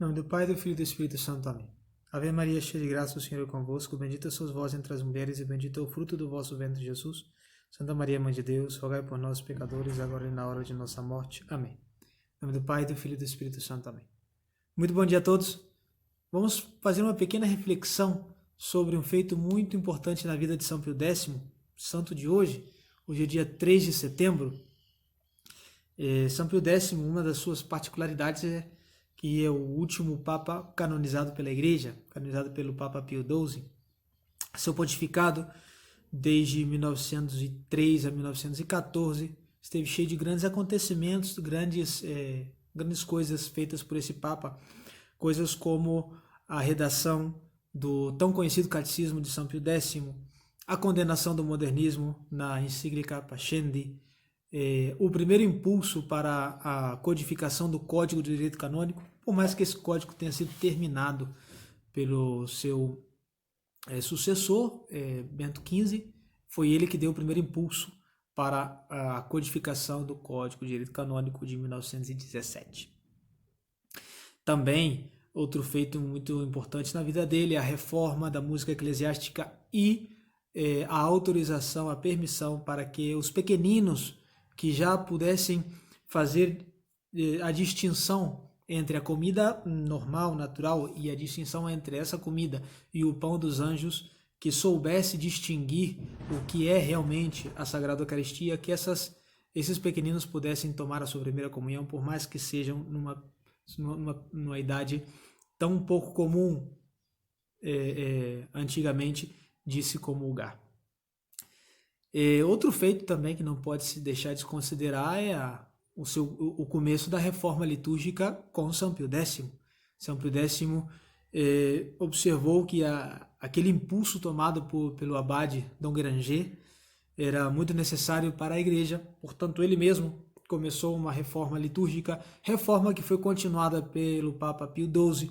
Em nome do Pai, do Filho e do Espírito Santo. Amém. Ave Maria, cheia de graça, o Senhor é convosco. Bendita sois vós entre as mulheres e bendito é o fruto do vosso ventre, Jesus. Santa Maria, Mãe de Deus, rogai por nós, pecadores, agora e na hora de nossa morte. Amém. Em nome do Pai, do Filho e do Espírito Santo. Amém. Muito bom dia a todos. Vamos fazer uma pequena reflexão sobre um feito muito importante na vida de São Pio X, santo de hoje. Hoje é dia 3 de setembro. São Pio X, uma das suas particularidades é que é o último Papa canonizado pela Igreja, canonizado pelo Papa Pio XII. Seu pontificado, desde 1903 a 1914, esteve cheio de grandes acontecimentos, grandes coisas feitas por esse Papa, coisas como a redação do tão conhecido Catecismo de São Pio X, a condenação do modernismo na encíclica Pascendi, o primeiro impulso para a codificação do Código de Direito Canônico, por mais que esse código tenha sido terminado pelo seu sucessor, Bento XV, foi ele que deu o primeiro impulso para a codificação do Código de Direito Canônico de 1917. Também, outro feito muito importante na vida dele é a reforma da música eclesiástica e a autorização, a permissão para que os pequeninos que já pudessem fazer a distinção entre a comida normal, natural, e a distinção entre essa comida e o pão dos anjos, que soubesse distinguir o que é realmente a Sagrada Eucaristia, que esses pequeninos pudessem tomar a sua primeira comunhão, por mais que sejam numa idade tão pouco comum antigamente de se comungar. Outro feito também que não pode se deixar de considerar é o começo da reforma litúrgica com São Pio X. São Pio X observou que aquele impulso tomado pelo abade Dom Granger era muito necessário para a Igreja, portanto ele mesmo começou uma reforma litúrgica, reforma que foi continuada pelo Papa Pio XII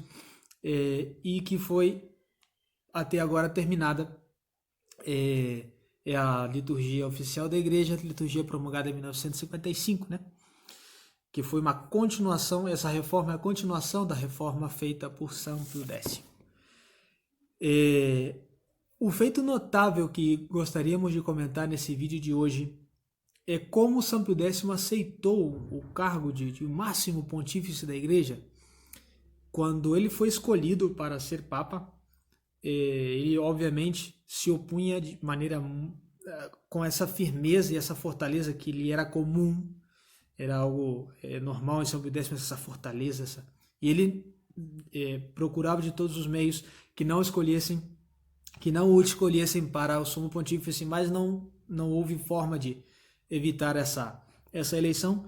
e que foi até agora terminada. É a liturgia oficial da Igreja, a liturgia promulgada em 1955, né? Que foi uma continuação, essa reforma é a continuação da reforma feita por São Pio X. O feito notável que gostaríamos de comentar nesse vídeo de hoje é como São Pio X aceitou o cargo de máximo pontífice da Igreja. Quando ele foi escolhido para ser Papa, ele obviamente se opunha de maneira com essa firmeza e essa fortaleza que lhe era comum, era algo normal em São Pio X, essa fortaleza, e ele procurava de todos os meios que não o escolhessem para o sumo pontífice, mas não houve forma de evitar essa eleição.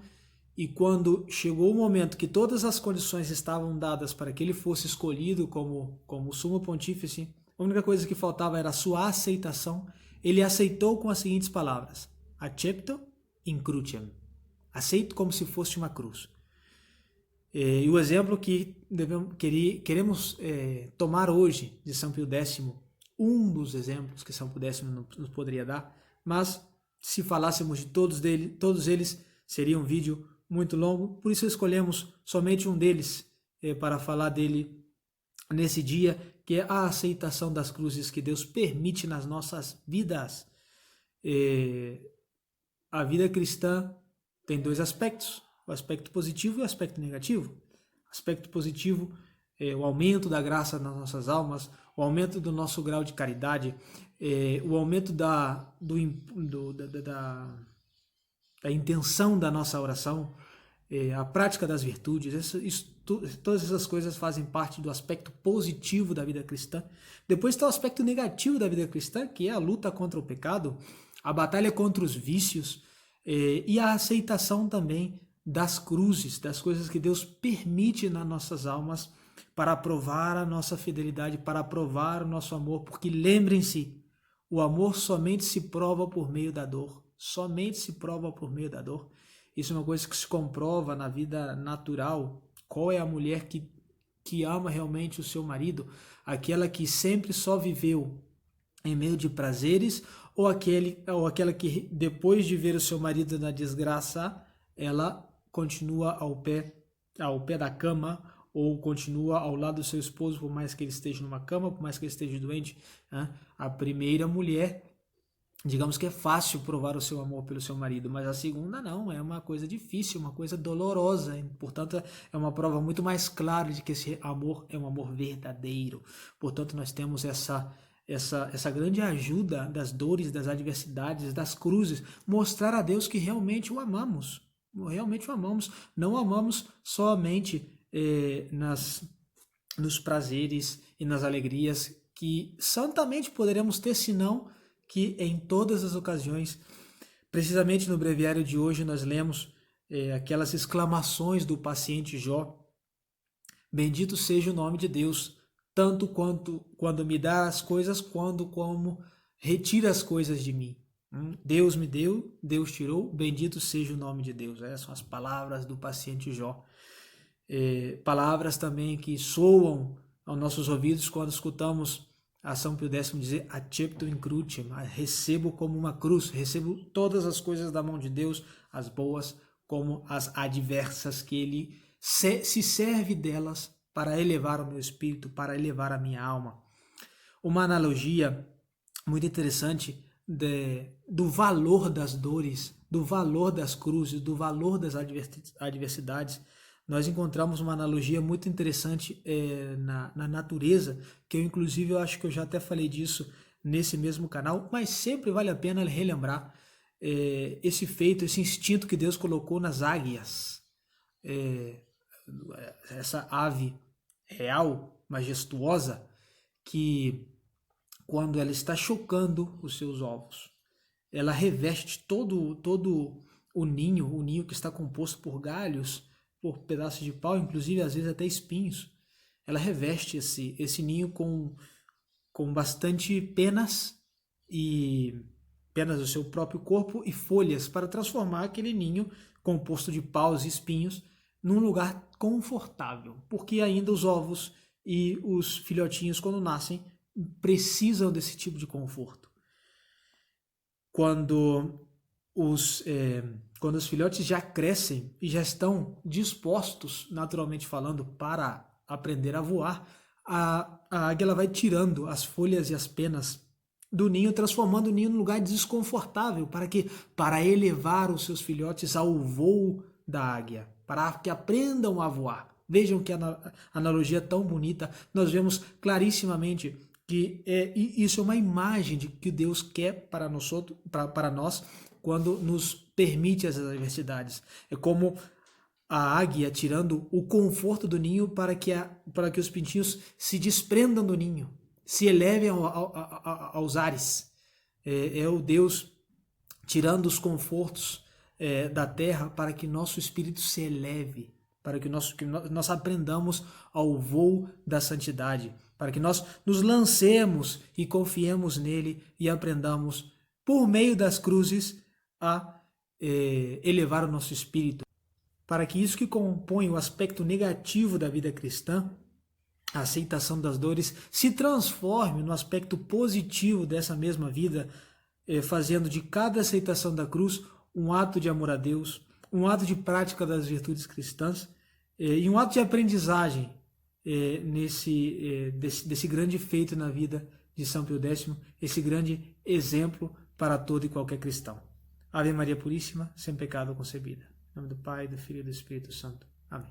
E quando chegou o momento que todas as condições estavam dadas para que ele fosse escolhido como sumo pontífice, a única coisa que faltava era a sua aceitação. Ele aceitou com as seguintes palavras: accepto in crucem. Aceito como se fosse uma cruz. E o exemplo que queremos tomar hoje de São Pio X, um dos exemplos que São Pio X nos poderia dar, mas se falássemos de todos eles, seria um vídeo muito longo, por isso escolhemos somente um deles para falar dele nesse dia, que é a aceitação das cruzes que Deus permite nas nossas vidas. A vida cristã tem dois aspectos, o aspecto positivo e o aspecto negativo. O aspecto positivo é o aumento da graça nas nossas almas, o aumento do nosso grau de caridade, o aumento da intenção da nossa oração, a prática das virtudes, todas essas coisas fazem parte do aspecto positivo da vida cristã. Depois está o aspecto negativo da vida cristã, que é a luta contra o pecado, a batalha contra os vícios e a aceitação também das cruzes, das coisas que Deus permite nas nossas almas para provar a nossa fidelidade, para provar o nosso amor, porque lembrem-se, o amor somente se prova por meio da dor. Somente se prova por meio da dor. Isso é uma coisa que se comprova na vida natural. Qual é a mulher que ama realmente o seu marido? Aquela que sempre só viveu em meio de prazeres, ou aquela que depois de ver o seu marido na desgraça, ela continua ao pé da cama, ou continua ao lado do seu esposo, por mais que ele esteja numa cama, por mais que ele esteja doente, né? A primeira mulher, digamos que é fácil provar o seu amor pelo seu marido, mas a segunda não, é uma coisa difícil, uma coisa dolorosa, e, portanto é uma prova muito mais clara de que esse amor é um amor verdadeiro. Portanto, nós temos essa grande ajuda das dores, das adversidades, das cruzes, mostrar a Deus que realmente o amamos, não amamos somente nos prazeres e nas alegrias que santamente poderemos ter, senão que em todas as ocasiões, precisamente no breviário de hoje, nós lemos aquelas exclamações do paciente Jó: bendito seja o nome de Deus, tanto quando me dá as coisas, quando como retira as coisas de mim. Deus me deu, Deus tirou, bendito seja o nome de Deus. Essas são as palavras do paciente Jó. Palavras também que soam aos nossos ouvidos quando escutamos a São Pio X dizer: accepto in crucem, recebo como uma cruz, recebo todas as coisas da mão de Deus, as boas como as adversas, que ele se serve delas para elevar o meu espírito, para elevar a minha alma. Uma analogia muito interessante do valor das dores, do valor das cruzes, do valor das adversidades. Nós encontramos uma analogia muito interessante na natureza, que eu inclusive eu acho que eu já até falei disso nesse mesmo canal, mas sempre vale a pena relembrar esse feito, esse instinto que Deus colocou nas águias. Essa ave real, majestuosa, que quando ela está chocando os seus ovos, ela reveste todo o ninho que está composto por galhos, por pedaços de pau, inclusive às vezes até espinhos. Ela reveste esse ninho com bastante penas do seu próprio corpo e folhas, para transformar aquele ninho composto de paus e espinhos num lugar confortável, porque ainda os ovos e os filhotinhos, quando nascem, precisam desse tipo de conforto. Quando os filhotes já crescem e já estão dispostos, naturalmente falando, para aprender a voar, a águia ela vai tirando as folhas e as penas do ninho, transformando o ninho num lugar desconfortável, para elevar os seus filhotes ao voo da águia, para que aprendam a voar. Vejam que analogia é tão bonita. Nós vemos clarissimamente que isso é uma imagem de que Deus quer para nós quando nos permite as adversidades. É como a águia tirando o conforto do ninho para que os pintinhos se desprendam do ninho, se elevem aos ares. É o Deus tirando os confortos da terra para que nosso espírito se eleve, para que nós aprendamos ao voo da santidade, para que nós nos lancemos e confiemos nele e aprendamos, por meio das cruzes, a elevar o nosso espírito, para que isso que compõe o aspecto negativo da vida cristã, a aceitação das dores, se transforme no aspecto positivo dessa mesma vida, fazendo de cada aceitação da cruz um ato de amor a Deus, um ato de prática das virtudes cristãs e um ato de aprendizagem desse grande feito na vida de São Pio X, esse grande exemplo para todo e qualquer cristão. Ave Maria Puríssima, sem pecado concebida. Em nome do Pai, do Filho e do Espírito Santo.